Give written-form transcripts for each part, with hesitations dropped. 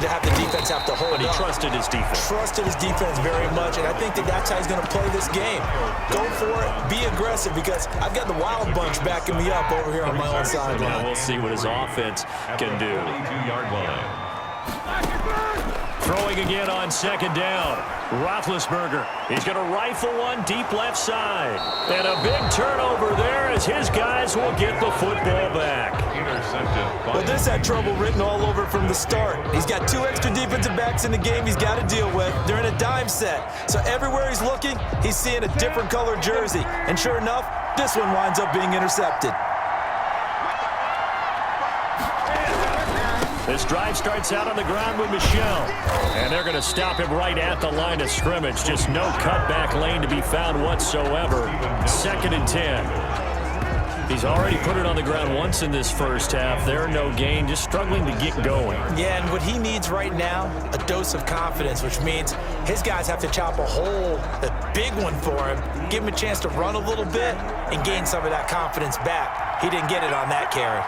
to have the defense have to hold But he up. trusted his defense. Trusted his defense very much, and I think that's how he's going to play this game. Go for it. Be aggressive, because I've got the Wild Bunch backing me up over here on my own sideline. We'll see what his offense can do. Throwing again on second down. Roethlisberger. He's going to rifle one deep left side. And a big turnover there as his guys will get the football back. Well, this had trouble written all over from the start. He's got 2 extra defensive backs in the game he's got to deal with. They're in a dime set. So everywhere he's looking, he's seeing a different colored jersey. And sure enough, this one winds up being intercepted. This drive starts out on the ground with Michel. And they're going to stop him right at the line of scrimmage. Just no cutback lane to be found whatsoever. 2nd and 10. He's already put it on the ground once in this first half. There, no gain, just struggling to get going. Yeah, and what he needs right now, a dose of confidence, which means his guys have to chop a hole, a big one for him, give him a chance to run a little bit and gain some of that confidence back. He didn't get it on that carry.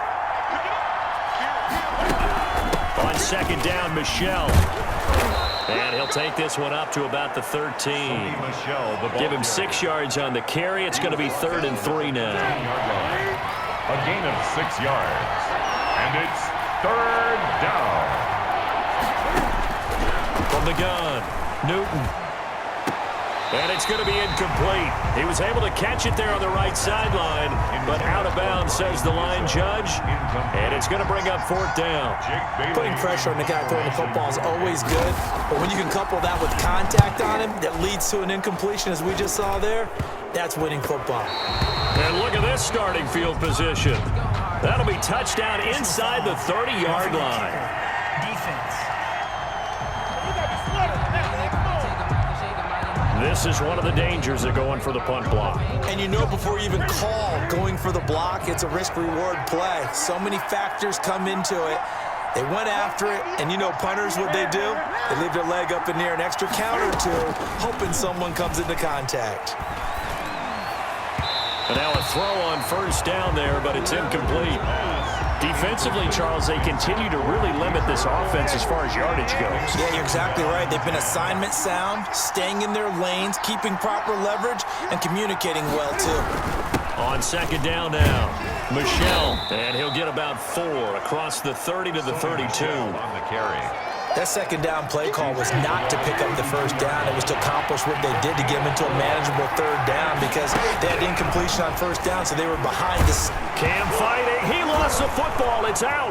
On second down, Michel. And he'll take this one up to about the 13. Give him 6 yards on the carry. It's going to be 3rd and 3 now. A gain of 6 yards. And it's 3rd down. From the gun, Newton. And it's going to be incomplete. He was able to catch it there on the right sideline, but out of bounds, says the line judge. And it's going to bring up 4th down. Putting pressure on the guy throwing the football is always good, but when you can couple that with contact on him that leads to an incompletion, as we just saw there, that's winning football. And look at this starting field position. That'll be touchdown inside the 30-yard line. Defense. This is one of the dangers of going for the punt block. And you know before you even call going for the block, it's a risk-reward play. So many factors come into it. They went after it, and you know punters, what they do? They leave their leg up in the air an extra count or two, hoping someone comes into contact. And now a throw on 1st down there, but it's incomplete. Defensively, Charles, they continue to really limit this offense as far as yardage goes. Yeah, you're exactly right. They've been assignment sound, staying in their lanes, keeping proper leverage, and communicating well, too. On second down now, Michel, and he'll get about 4 across the 30 to the 32. On the carry. That second down play call was not to pick up the 1st down. It was to accomplish what they did to get them into a manageable 3rd down, because they had incompletion on 1st down, so they were behind this. Cam fighting. He lost the football. It's out.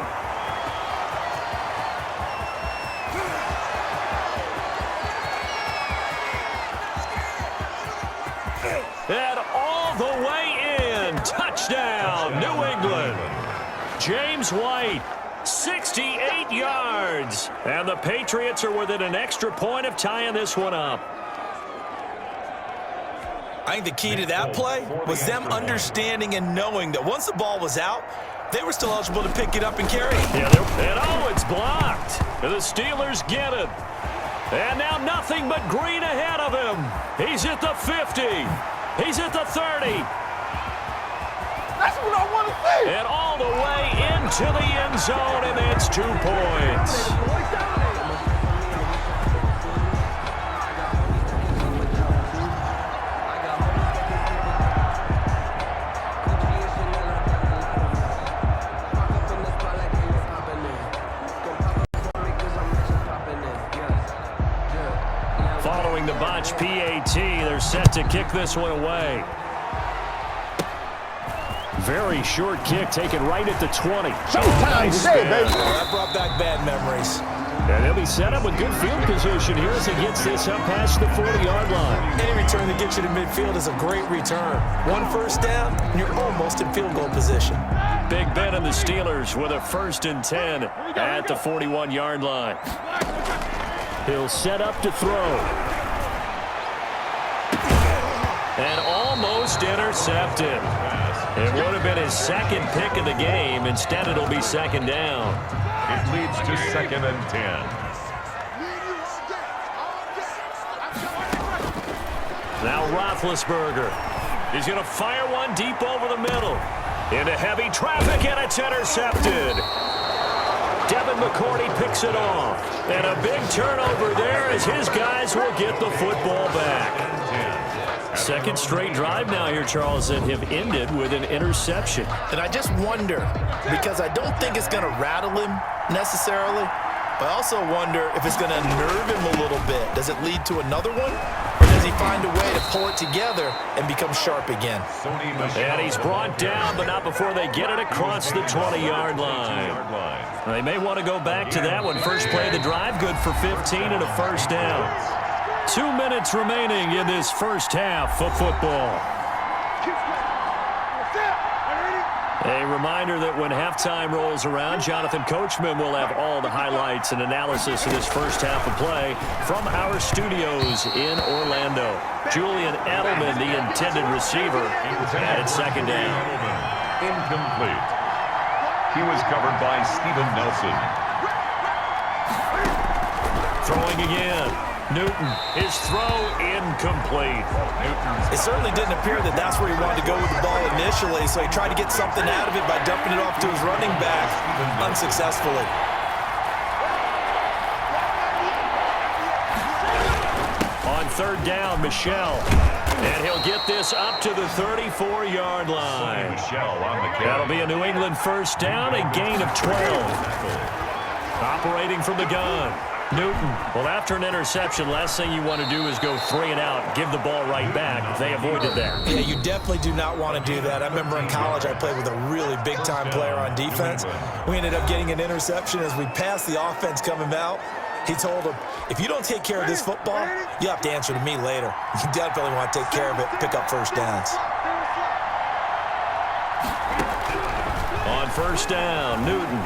And all the way in. Touchdown, New England. James White. 68 yards. And the Patriots are within an extra point of tying this one up. I think the key to that play was them understanding and knowing that once the ball was out, they were still eligible to pick it up and carry it. Yeah, and oh, it's blocked. The Steelers get it. And now nothing but green ahead of him. He's at the 50. He's at the 30. That's what I want to see. And all the way into the end zone, and that's 2 points. Following the botch PAT, they're set to kick this one away. Very short kick taken right at the 20. Showtime today, baby. That brought back bad memories. And he'll be set up with good field position here as he gets this up past the 40-yard line. Any return that gets you to midfield is a great return. 1 1st down, and you're almost in field goal position. Big Ben and the Steelers with a 1st and 10 at the 41-yard line. He'll set up to throw. And almost intercepted. It would have been his 2nd pick of the game. Instead, it'll be 2nd down. It leads to 2nd and 10. Now Roethlisberger. He's going to fire one deep over the middle. Into heavy traffic, and it's intercepted. Devin McCourty picks it off. And a big turnover there as his guys will get the football back. Second straight drive now here, Charles, that have ended with an interception. And I just wonder, because I don't think it's going to rattle him necessarily, but I also wonder if it's going to nerve him a little bit. Does it lead to another one? Or does he find a way to pull it together and become sharp again? And he's brought down, but not before they get it across the 20-yard line. They may want to go back to that one. First play of the drive, good for 15 and a first down. 2 minutes remaining in this first half of football. A reminder that when halftime rolls around, Jonathan Coachman will have all the highlights and analysis of this first half of play from our studios in Orlando. Julian Edelman, the intended receiver, at second down. Incomplete. He was covered by Steven Nelson. Throwing again. Newton, his throw incomplete. It certainly didn't appear that that's where he wanted to go with the ball initially, so he tried to get something out of it by dumping it off to his running back unsuccessfully. On third down, Michel. And he'll get this up to the 34-yard line. That'll be a New England first down, a gain of 12. Operating from the gun. Newton. Well, after an interception, last thing you want to do is go 3 and out, give the ball right back. They avoided that. Yeah, you definitely do not want to do that. I remember in college I played with a really big-time player on defense. We ended up getting an interception as we passed the offense coming out. He told him, if you don't take care of this football, you have to answer to me later. You definitely want to take care of it, pick up first downs. On first down, Newton.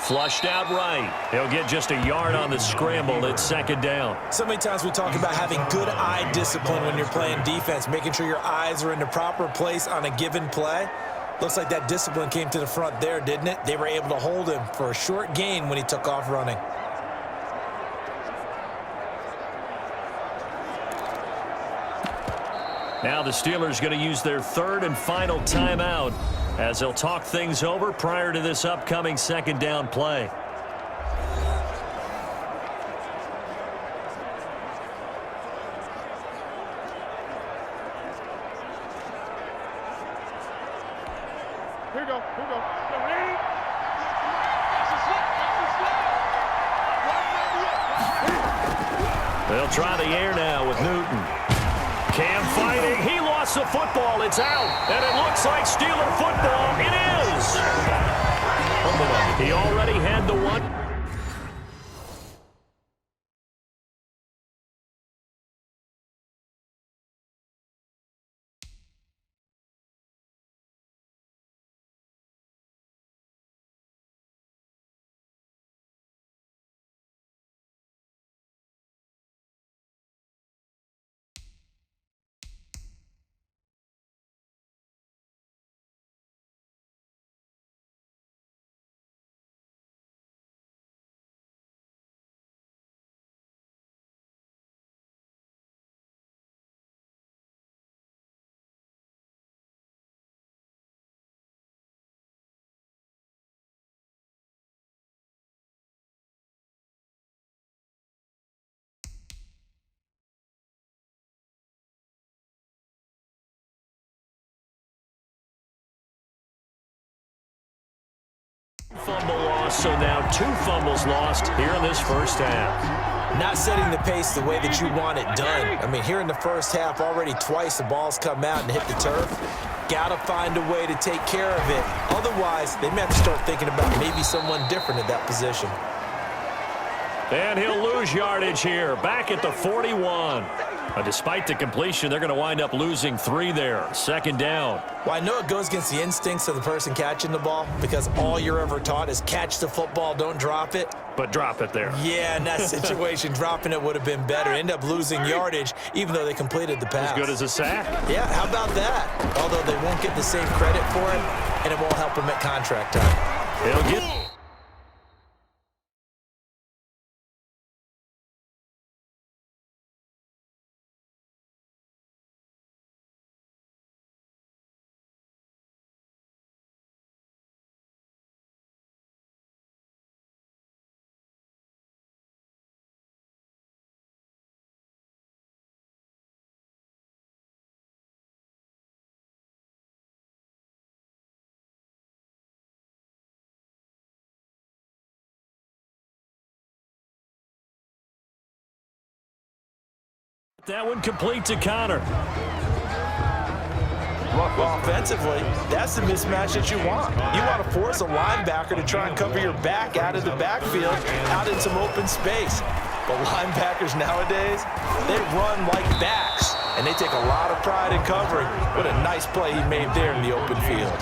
Flushed out right. He'll get just a yard on the scramble at second down. So many times we talk about having good eye discipline when you're playing defense, making sure your eyes are in the proper place on a given play. Looks like that discipline came to the front there, didn't it? They were able to hold him for a short gain when he took off running. Now the Steelers going to use their third and final timeout as they'll talk things over prior to this upcoming second down play. Here we go. Here we go. They'll try the air now with Newton. Cam fighting. He lost the football. It's out. And it looks like Steeler football. It is. He already had the one. Fumble loss, so now 2 fumbles lost here in this first half. Not setting the pace the way that you want it done. I mean, here in the first half, already twice the ball's come out and hit the turf. Got to find a way to take care of it. Otherwise, they may have to start thinking about maybe someone different at that position. And he'll lose yardage here, back at the 41. Despite the completion, they're going to wind up losing 3 there. Second down. Well, I know it goes against the instincts of the person catching the ball because all you're ever taught is catch the football, don't drop it. But drop it there. Yeah, in that situation, dropping it would have been better. End up losing yardage, even though they completed the pass. As good as a sack. Yeah, how about that? Although they won't get the same credit for it, and it won't help them at contract time. He'll get That one complete to Connor. Offensively, that's the mismatch that you want. You want to force a linebacker to try and cover your back out of the backfield, out in some open space. But linebackers nowadays, they run like backs, and they take a lot of pride in covering. What a nice play he made there in the open field.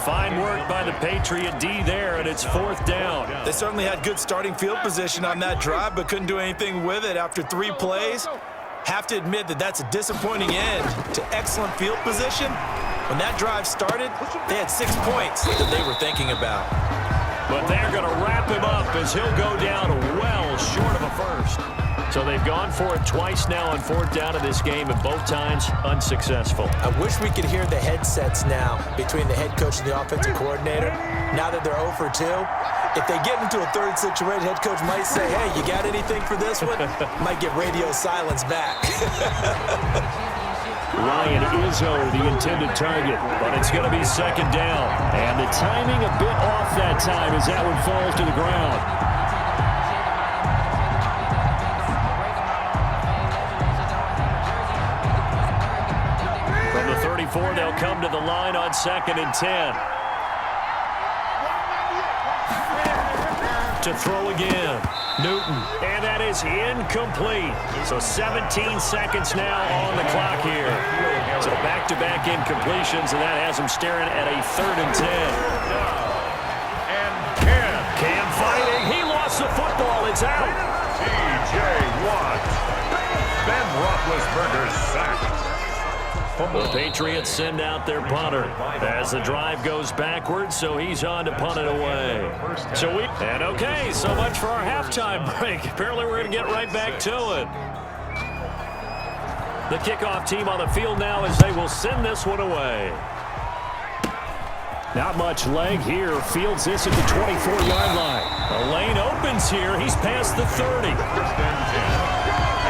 Fine work by the Patriot D there, and it's 4th down. They certainly had good starting field position on that drive, but couldn't do anything with it after 3 plays. Have to admit that that's a disappointing end to excellent field position. When that drive started, they had 6 points that they were thinking about. But they're going to wrap him up as he'll go down well short of a first. So they've gone for it twice now on 4th down in this game, and both times unsuccessful. I wish we could hear the headsets now between the head coach and the offensive coordinator. Now that they're 0 for 2, if they get into a third situation, head coach might say, hey, you got anything for this one? Might get radio silence back. Ryan Izzo, the intended target, but it's going to be 2nd down. And the timing a bit off that time as that one falls to the ground. From the 34, they'll come to the line on 2nd and 10. To throw again, Newton, and that is incomplete. So 17 seconds now on the clock here. So back-to-back incompletions, and that has him staring at a 3rd and 10. And Cam fighting. He lost the football. It's out. T.J. Watt. Ben Roethlisberger's sacked. The Patriots send out their punter as the drive goes backwards, so he's on to punt it away. Okay, so much for our halftime break. Apparently we're going to get right back to it. The kickoff team on the field now as they will send this one away. Not much leg here. Fields this at the 24-yard line. The lane opens here. He's past the 30. 1st and 10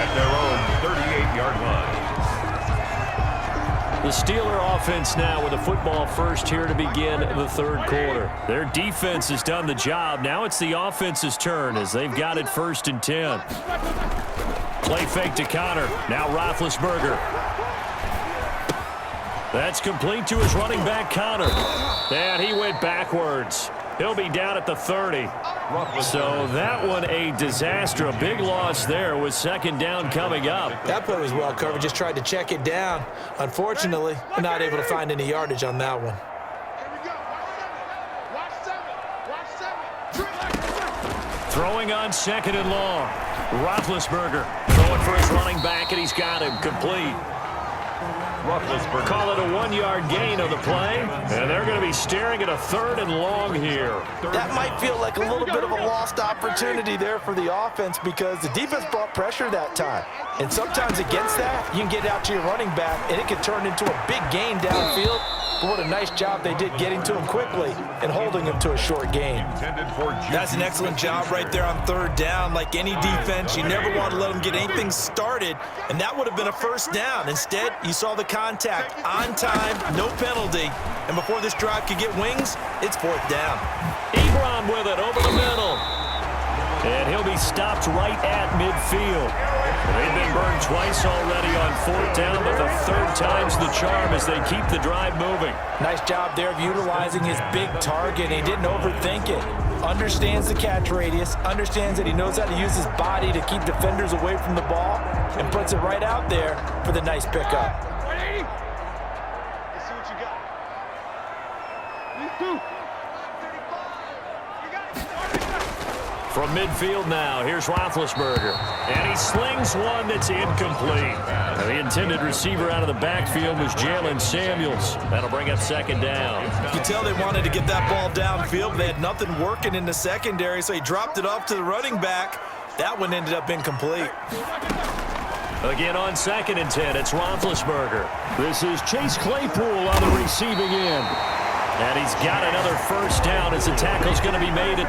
at their own 38-yard line. The Steeler offense now with a football first here to begin the 3rd quarter. Their defense has done the job. Now it's the offense's turn as they've got it 1st and 10. Play fake to Connor. Now Roethlisberger. That's complete to his running back, Connor. And he went backwards. He'll be down at the 30. So that one a disaster. A big loss there with 2nd down coming up. That play was well covered. Just tried to check it down. Unfortunately, not able to find any yardage on that one. Throwing on 2nd and long. Roethlisberger throwing for his running back, and he's got him complete. Roethlisberger. Call it a 1-yard gain of the play, and they're going to be staring at a 3rd and long here. That might feel like a little bit of a lost opportunity there for the offense because the defense brought pressure that time. And sometimes against that, you can get out to your running back, and it can turn into a big gain downfield. But what a nice job they did getting to him quickly and holding him to a short gain. That's an excellent job right there on 3rd down. Like any defense, you never want to let them get anything started, and that would have been a 1st down. Instead, you saw the contact on time, no penalty, and before this drive could get wings, it's 4th down. Ebron with it over the middle. And he'll be stopped right at midfield. They've been burned twice already on 4th down, but the 3rd time's the charm as they keep the drive moving. Nice job there of utilizing his big target. He didn't overthink it. Understands the catch radius, understands that he knows how to use his body to keep defenders away from the ball, and puts it right out there for the nice pickup. Let's see what you got. These 2. From midfield now, here's Roethlisberger. And he slings one that's incomplete. Now, the intended receiver out of the backfield was Jalen Samuels. That'll bring up 2nd down. You can tell they wanted to get that ball downfield, but they had nothing working in the secondary, so he dropped it off to the running back. That one ended up incomplete. Again on 2nd and 10, it's Roethlisberger. This is Chase Claypool on the receiving end. And he's got another 1st down as the tackle's going to be made at